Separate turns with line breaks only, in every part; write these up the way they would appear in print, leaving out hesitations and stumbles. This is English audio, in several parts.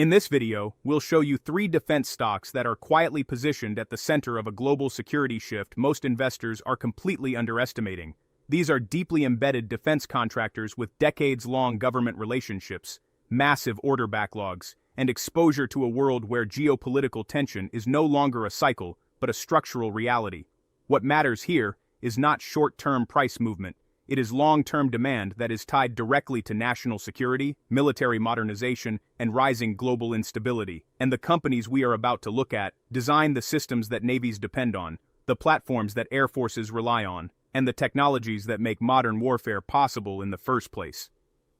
In this video, we'll show you 3 defense stocks that are quietly positioned at the center of a global security shift most investors are completely underestimating. These are deeply embedded defense contractors with decades-long government relationships, massive order backlogs, and exposure to a world where geopolitical tension is no longer a cycle, but a structural reality. What matters here is not short-term price movement. It is long-term demand that is tied directly to national security, military modernization, and rising global instability. And the companies we are about to look at design the systems that navies depend on, the platforms that air forces rely on, and the technologies that make modern warfare possible in the first place.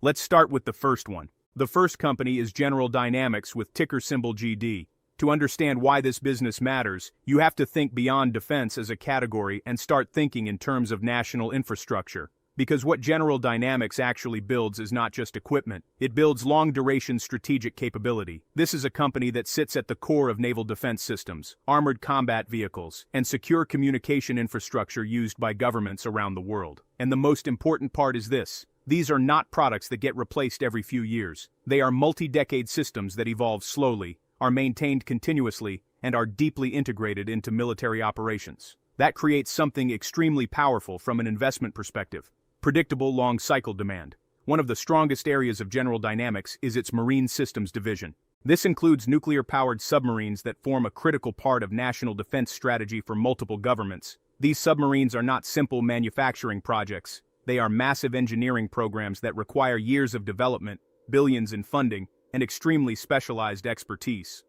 Let's start with the first one. The first company is General Dynamics with ticker symbol GD. To understand why this business matters, you have to think beyond defense as a category and start thinking in terms of national infrastructure. Because what General Dynamics actually builds is not just equipment, it builds long-duration strategic capability. This is a company that sits at the core of naval defense systems, armored combat vehicles, and secure communication infrastructure used by governments around the world. And the most important part is this: these are not products that get replaced every few years. They are multi-decade systems that evolve slowly, are maintained continuously, and are deeply integrated into military operations. That creates something extremely powerful from an investment perspective. Predictable long-cycle demand. One of the strongest areas of General Dynamics is its marine systems division. This includes nuclear-powered submarines that form a critical part of national defense strategy for multiple governments. These submarines are not simple manufacturing projects. They are massive engineering programs that require years of development, billions in funding, and extremely specialized expertise.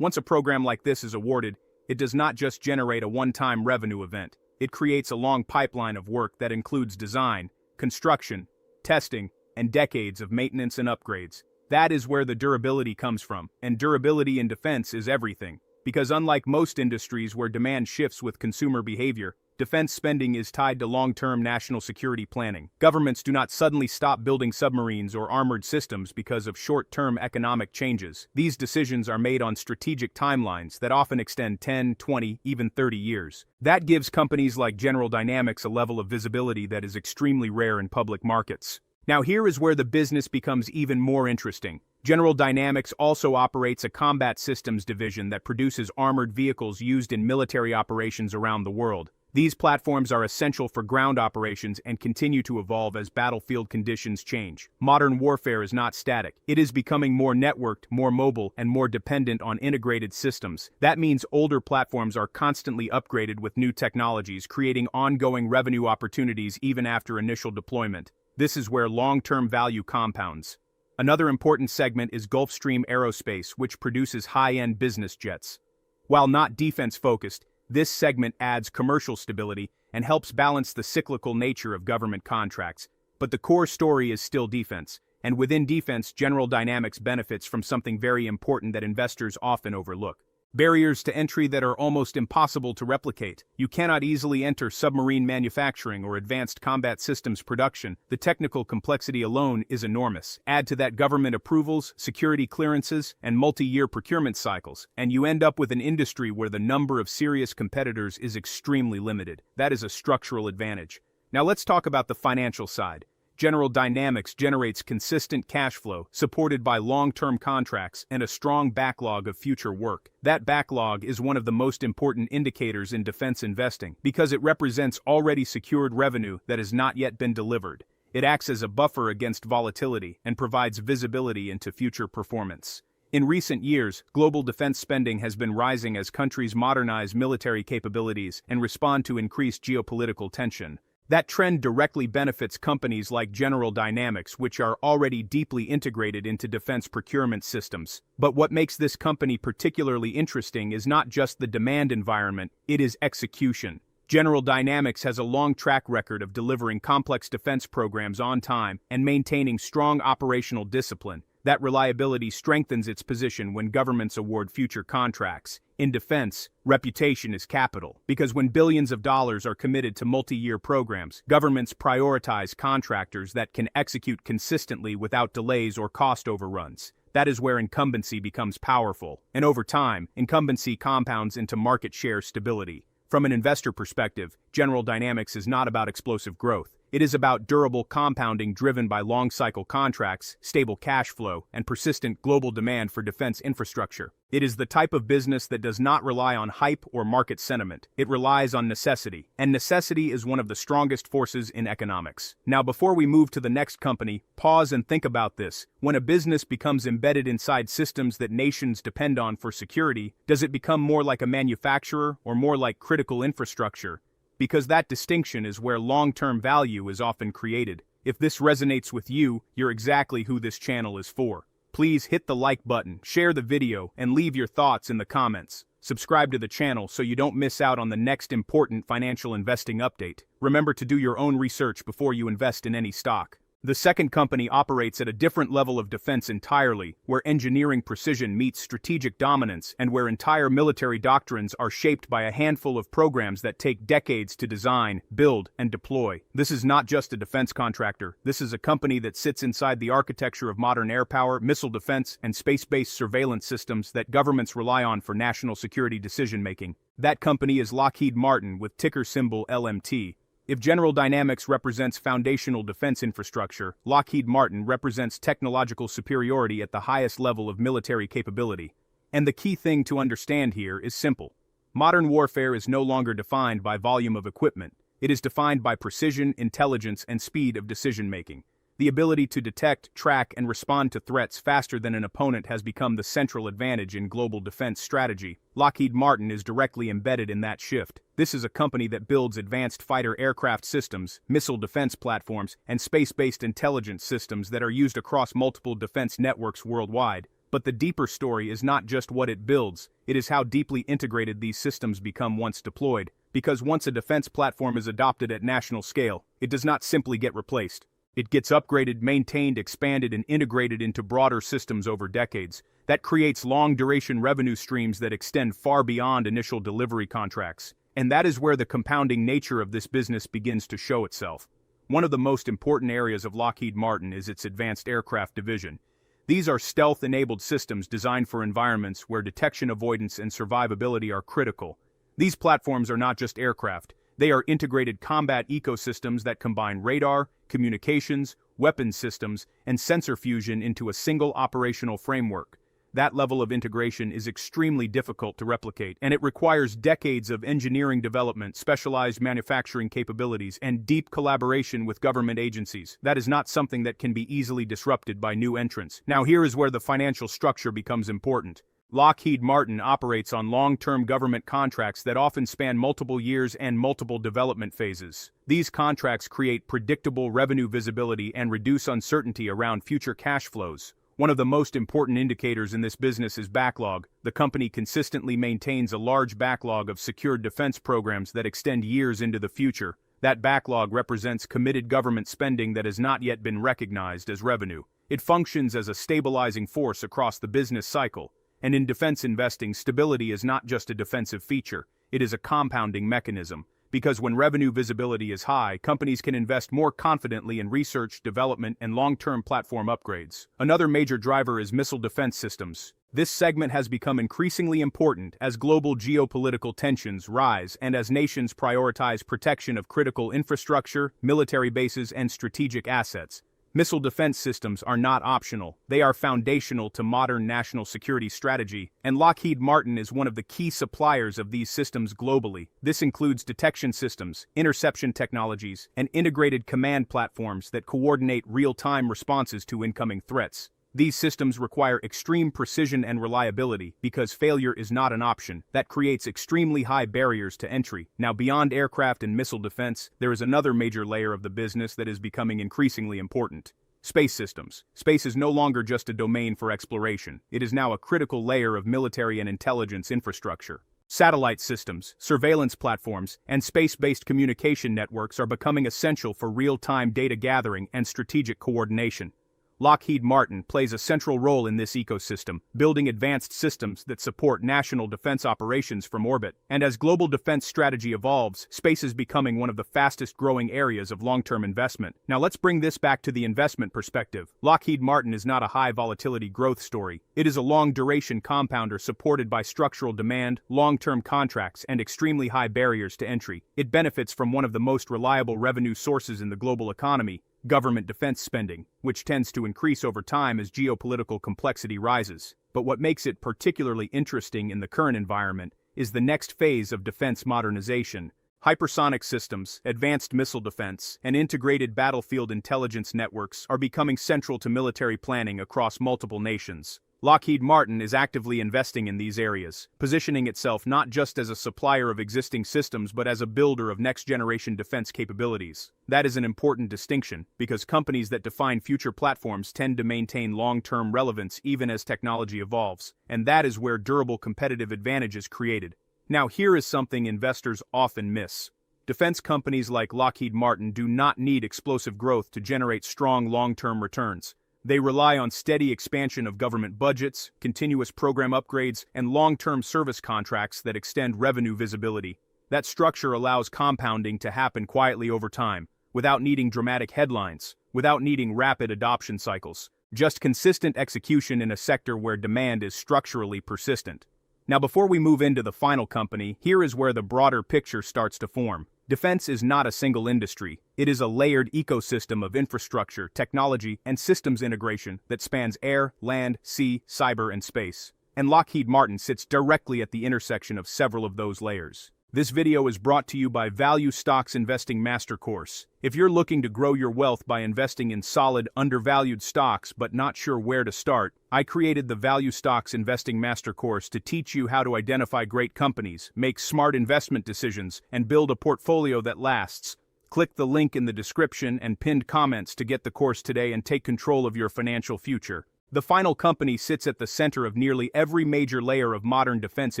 Once a program like this is awarded, it does not just generate a one-time revenue event. It creates a long pipeline of work that includes design, construction, testing, and decades of maintenance and upgrades. That is where the durability comes from, and durability in defense is everything. Because unlike most industries where demand shifts with consumer behavior, defense spending is tied to long-term national security planning. Governments do not suddenly stop building submarines or armored systems because of short-term economic changes. These decisions are made on strategic timelines that often extend 10, 20, even 30 years. That gives companies like General Dynamics a level of visibility that is extremely rare in public markets. Now here is where the business becomes even more interesting. General Dynamics also operates a combat systems division that produces armored vehicles used in military operations around the world. These platforms are essential for ground operations and continue to evolve as battlefield conditions change. Modern warfare is not static. It is becoming more networked, more mobile, and more dependent on integrated systems. That means older platforms are constantly upgraded with new technologies, creating ongoing revenue opportunities even after initial deployment. This is where long-term value compounds. Another important segment is Gulfstream Aerospace, which produces high-end business jets. While not defense-focused, this segment adds commercial stability and helps balance the cyclical nature of government contracts. But the core story is still defense, and within defense, General Dynamics benefits from something very important that investors often overlook. Barriers to entry that are almost impossible to replicate. You cannot easily enter submarine manufacturing or advanced combat systems production. The technical complexity alone is enormous. Add to that government approvals, security clearances, and multi-year procurement cycles, and you end up with an industry where the number of serious competitors is extremely limited. That is a structural advantage. Now let's talk about the financial side. General Dynamics generates consistent cash flow, supported by long-term contracts and a strong backlog of future work. That backlog is one of the most important indicators in defense investing, because it represents already secured revenue that has not yet been delivered. It acts as a buffer against volatility and provides visibility into future performance. In recent years, global defense spending has been rising as countries modernize military capabilities and respond to increased geopolitical tension. That trend directly benefits companies like General Dynamics, which are already deeply integrated into defense procurement systems. But what makes this company particularly interesting is not just the demand environment, it is execution. General Dynamics has a long track record of delivering complex defense programs on time and maintaining strong operational discipline. That reliability strengthens its position when governments award future contracts. In defense, reputation is capital, because when billions of dollars are committed to multi-year programs, governments prioritize contractors that can execute consistently without delays or cost overruns. That is where incumbency becomes powerful, and over time, incumbency compounds into market share stability. From an investor perspective, General Dynamics is not about explosive growth. It is about durable compounding driven by long-cycle contracts, stable cash flow, and persistent global demand for defense infrastructure. It is the type of business that does not rely on hype or market sentiment. It relies on necessity, and necessity is one of the strongest forces in economics. Now, before we move to the next company, pause and think about this. When a business becomes embedded inside systems that nations depend on for security, does it become more like a manufacturer or more like critical infrastructure? Because that distinction is where long-term value is often created. If this resonates with you, you're exactly who this channel is for. Please hit the like button, share the video, and leave your thoughts in the comments. Subscribe to the channel so you don't miss out on the next important financial investing update. Remember to do your own research before you invest in any stock. The second company operates at a different level of defense entirely, where engineering precision meets strategic dominance and where entire military doctrines are shaped by a handful of programs that take decades to design, build, and deploy. This is not just a defense contractor. This is a company that sits inside the architecture of modern air power, missile defense, and space-based surveillance systems that governments rely on for national security decision-making. That company is Lockheed Martin with ticker symbol LMT. If General Dynamics represents foundational defense infrastructure, Lockheed Martin represents technological superiority at the highest level of military capability. And the key thing to understand here is simple. Modern warfare is no longer defined by volume of equipment. It is defined by precision, intelligence, and speed of decision-making. The ability to detect, track, and respond to threats faster than an opponent has become the central advantage in global defense strategy. Lockheed Martin is directly embedded in that shift. This is a company that builds advanced fighter aircraft systems, missile defense platforms, and space-based intelligence systems that are used across multiple defense networks worldwide. But the deeper story is not just what it builds, it is how deeply integrated these systems become once deployed. Because once a defense platform is adopted at national scale, it does not simply get replaced. It gets upgraded, maintained, expanded, and integrated into broader systems over decades. That creates long-duration revenue streams that extend far beyond initial delivery contracts. And that is where the compounding nature of this business begins to show itself. One of the most important areas of Lockheed Martin is its advanced aircraft division. These are stealth-enabled systems designed for environments where detection, avoidance, and survivability are critical. These platforms are not just aircraft. They are integrated combat ecosystems that combine radar, communications, weapons systems, and sensor fusion into a single operational framework. That level of integration is extremely difficult to replicate, and it requires decades of engineering development, specialized manufacturing capabilities, and deep collaboration with government agencies. That is not something that can be easily disrupted by new entrants. Now here is where the financial structure becomes important. Lockheed Martin operates on long-term government contracts that often span multiple years and multiple development phases. These contracts create predictable revenue visibility and reduce uncertainty around future cash flows. One of the most important indicators in this business is backlog. The company consistently maintains a large backlog of secured defense programs that extend years into the future. That backlog represents committed government spending that has not yet been recognized as revenue. It functions as a stabilizing force across the business cycle. And in defense investing, stability is not just a defensive feature, it is a compounding mechanism. Because when revenue visibility is high, companies can invest more confidently in research, development, and long-term platform upgrades. Another major driver is missile defense systems. This segment has become increasingly important as global geopolitical tensions rise and as nations prioritize protection of critical infrastructure, military bases, and strategic assets. Missile defense systems are not optional. They are foundational to modern national security strategy, and Lockheed Martin is one of the key suppliers of these systems globally. This includes detection systems, interception technologies, and integrated command platforms that coordinate real-time responses to incoming threats. These systems require extreme precision and reliability because failure is not an option. That creates extremely high barriers to entry. Now, beyond aircraft and missile defense, there is another major layer of the business that is becoming increasingly important. Space systems. Space is no longer just a domain for exploration. It is now a critical layer of military and intelligence infrastructure. Satellite systems, surveillance platforms, and space-based communication networks are becoming essential for real-time data gathering and strategic coordination. Lockheed Martin plays a central role in this ecosystem, building advanced systems that support national defense operations from orbit. And as global defense strategy evolves, space is becoming one of the fastest-growing areas of long-term investment. Now let's bring this back to the investment perspective. Lockheed Martin is not a high-volatility growth story. It is a long-duration compounder supported by structural demand, long-term contracts, and extremely high barriers to entry. It benefits from one of the most reliable revenue sources in the global economy: government defense spending, which tends to increase over time as geopolitical complexity rises. But what makes it particularly interesting in the current environment is the next phase of defense modernization. Hypersonic systems, advanced missile defense, and integrated battlefield intelligence networks are becoming central to military planning across multiple nations. Lockheed Martin is actively investing in these areas, positioning itself not just as a supplier of existing systems but as a builder of next-generation defense capabilities. That is an important distinction, because companies that define future platforms tend to maintain long-term relevance even as technology evolves, and that is where durable competitive advantage is created. Now here is something investors often miss. Defense companies like Lockheed Martin do not need explosive growth to generate strong long-term returns. They rely on steady expansion of government budgets, continuous program upgrades, and long-term service contracts that extend revenue visibility. That structure allows compounding to happen quietly over time, without needing dramatic headlines, without needing rapid adoption cycles. Just consistent execution in a sector where demand is structurally persistent. Now before we move into the final company, here is where the broader picture starts to form. Defense is not a single industry. It is a layered ecosystem of infrastructure, technology, and systems integration that spans air, land, sea, cyber, and space. And Lockheed Martin sits directly at the intersection of several of those layers. This video is brought to you by Value Stocks Investing Master Course. If you're looking to grow your wealth by investing in solid, undervalued stocks but not sure where to start, I created the Value Stocks Investing Master Course to teach you how to identify great companies, make smart investment decisions, and build a portfolio that lasts. Click the link in the description and pinned comments to get the course today and take control of your financial future. The final company sits at the center of nearly every major layer of modern defense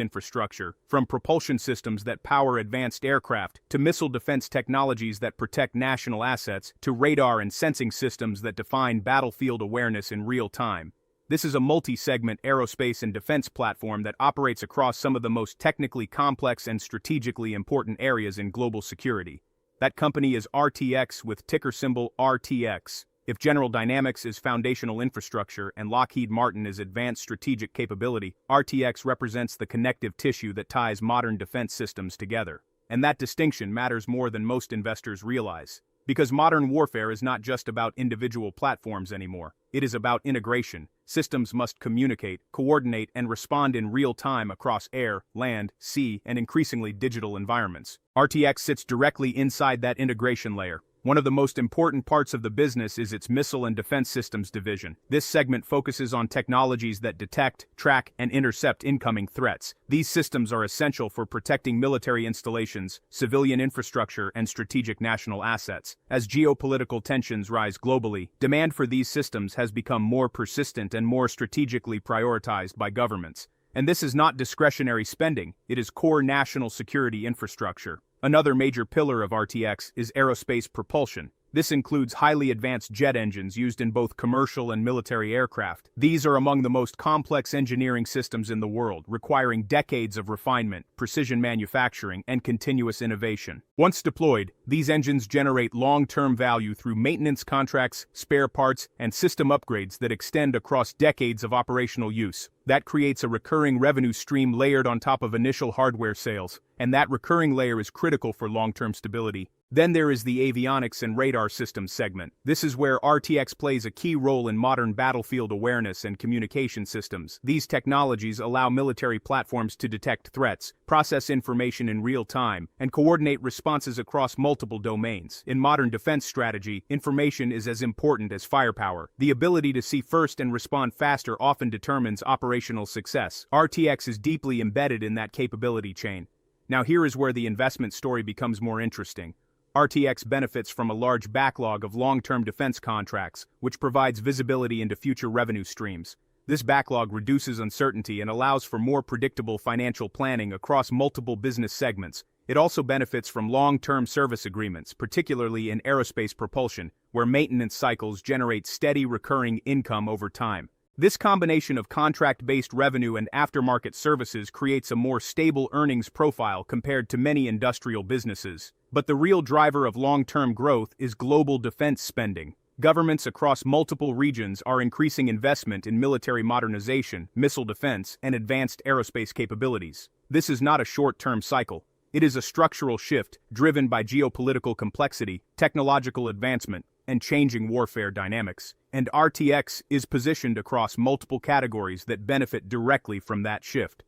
infrastructure, from propulsion systems that power advanced aircraft, to missile defense technologies that protect national assets, to radar and sensing systems that define battlefield awareness in real time. This is a multi-segment aerospace and defense platform that operates across some of the most technically complex and strategically important areas in global security. That company is RTX, with ticker symbol RTX. If General Dynamics is foundational infrastructure and Lockheed Martin is advanced strategic capability, RTX represents the connective tissue that ties modern defense systems together. And that distinction matters more than most investors realize. Because modern warfare is not just about individual platforms anymore. It is about integration. Systems must communicate, coordinate, and respond in real time across air, land, sea, and increasingly digital environments. RTX sits directly inside that integration layer. One of the most important parts of the business is its Missile and Defense Systems division. This segment focuses on technologies that detect, track, and intercept incoming threats. These systems are essential for protecting military installations, civilian infrastructure, and strategic national assets. As geopolitical tensions rise globally, demand for these systems has become more persistent and more strategically prioritized by governments. And this is not discretionary spending, it is core national security infrastructure. Another major pillar of RTX is aerospace propulsion. This includes highly advanced jet engines used in both commercial and military aircraft. These are among the most complex engineering systems in the world, requiring decades of refinement, precision manufacturing, and continuous innovation. Once deployed, these engines generate long-term value through maintenance contracts, spare parts, and system upgrades that extend across decades of operational use. That creates a recurring revenue stream layered on top of initial hardware sales, and that recurring layer is critical for long-term stability. Then there is the avionics and radar systems segment. This is where RTX plays a key role in modern battlefield awareness and communication systems. These technologies allow military platforms to detect threats, process information in real time, and coordinate responses across multiple domains. In modern defense strategy, information is as important as firepower. The ability to see first and respond faster often determines operational success. RTX is deeply embedded in that capability chain. Now here is where the investment story becomes more interesting. RTX benefits from a large backlog of long-term defense contracts, which provides visibility into future revenue streams. This backlog reduces uncertainty and allows for more predictable financial planning across multiple business segments. It also benefits from long-term service agreements, particularly in aerospace propulsion, where maintenance cycles generate steady recurring income over time. This combination of contract-based revenue and aftermarket services creates a more stable earnings profile compared to many industrial businesses. But the real driver of long-term growth is global defense spending. Governments across multiple regions are increasing investment in military modernization, missile defense, and advanced aerospace capabilities. This is not a short-term cycle. It is a structural shift driven by geopolitical complexity, technological advancement, and changing warfare dynamics. And RTX is positioned across multiple categories that benefit directly from that shift.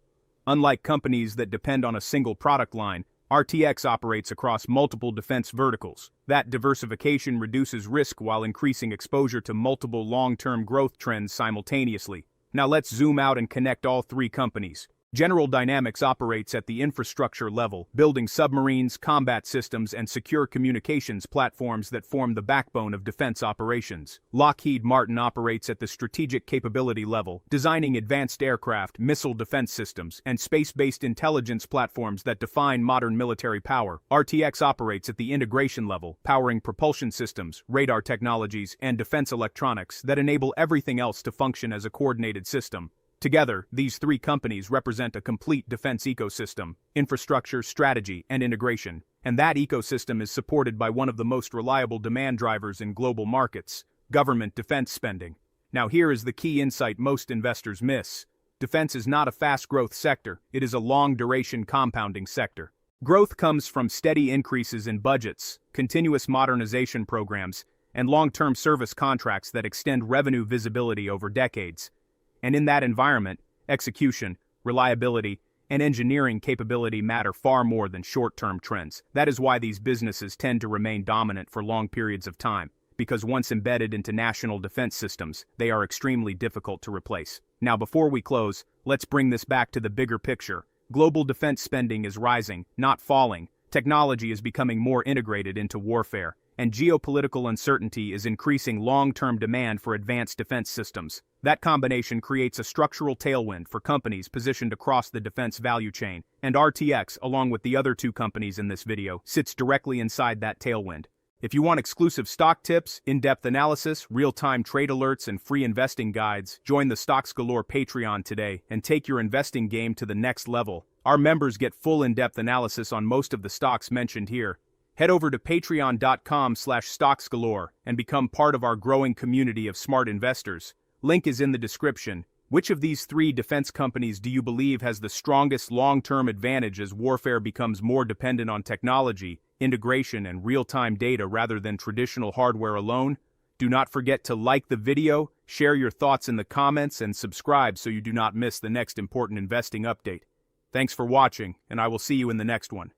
Unlike companies that depend on a single product line, RTX operates across multiple defense verticals. That diversification reduces risk while increasing exposure to multiple long-term growth trends simultaneously. Now let's zoom out and connect all three companies. General Dynamics operates at the infrastructure level, building submarines, combat systems, and secure communications platforms that form the backbone of defense operations. Lockheed Martin operates at the strategic capability level, designing advanced aircraft, missile defense systems, and space-based intelligence platforms that define modern military power. RTX operates at the integration level, powering propulsion systems, radar technologies, and defense electronics that enable everything else to function as a coordinated system. Together, these three companies represent a complete defense ecosystem: infrastructure, strategy, and integration. And that ecosystem is supported by one of the most reliable demand drivers in global markets: government defense spending. Now here is the key insight most investors miss. Defense is not a fast-growth sector, it is a long-duration compounding sector. Growth comes from steady increases in budgets, continuous modernization programs, and long-term service contracts that extend revenue visibility over decades. And in that environment, execution, reliability, and engineering capability matter far more than short-term trends. That is why these businesses tend to remain dominant for long periods of time, because once embedded into national defense systems, they are extremely difficult to replace. Now before we close, let's bring this back to the bigger picture. Global defense spending is rising, not falling. Technology is becoming more integrated into warfare, and geopolitical uncertainty is increasing long-term demand for advanced defense systems. That combination creates a structural tailwind for companies positioned across the defense value chain, and RTX, along with the other two companies in this video, sits directly inside that tailwind. If you want exclusive stock tips, in-depth analysis, real-time trade alerts, and free investing guides, join the StocksGalore Patreon today and take your investing game to the next level. Our members get full in-depth analysis on most of the stocks mentioned here. Head over to patreon.com/StocksGalore and become part of our growing community of smart investors. Link is in the description. Which of these three defense companies do you believe has the strongest long-term advantage as warfare becomes more dependent on technology, integration, and real-time data rather than traditional hardware alone? Do not forget to like the video, share your thoughts in the comments, and subscribe so you do not miss the next important investing update. Thanks for watching, and I will see you in the next one.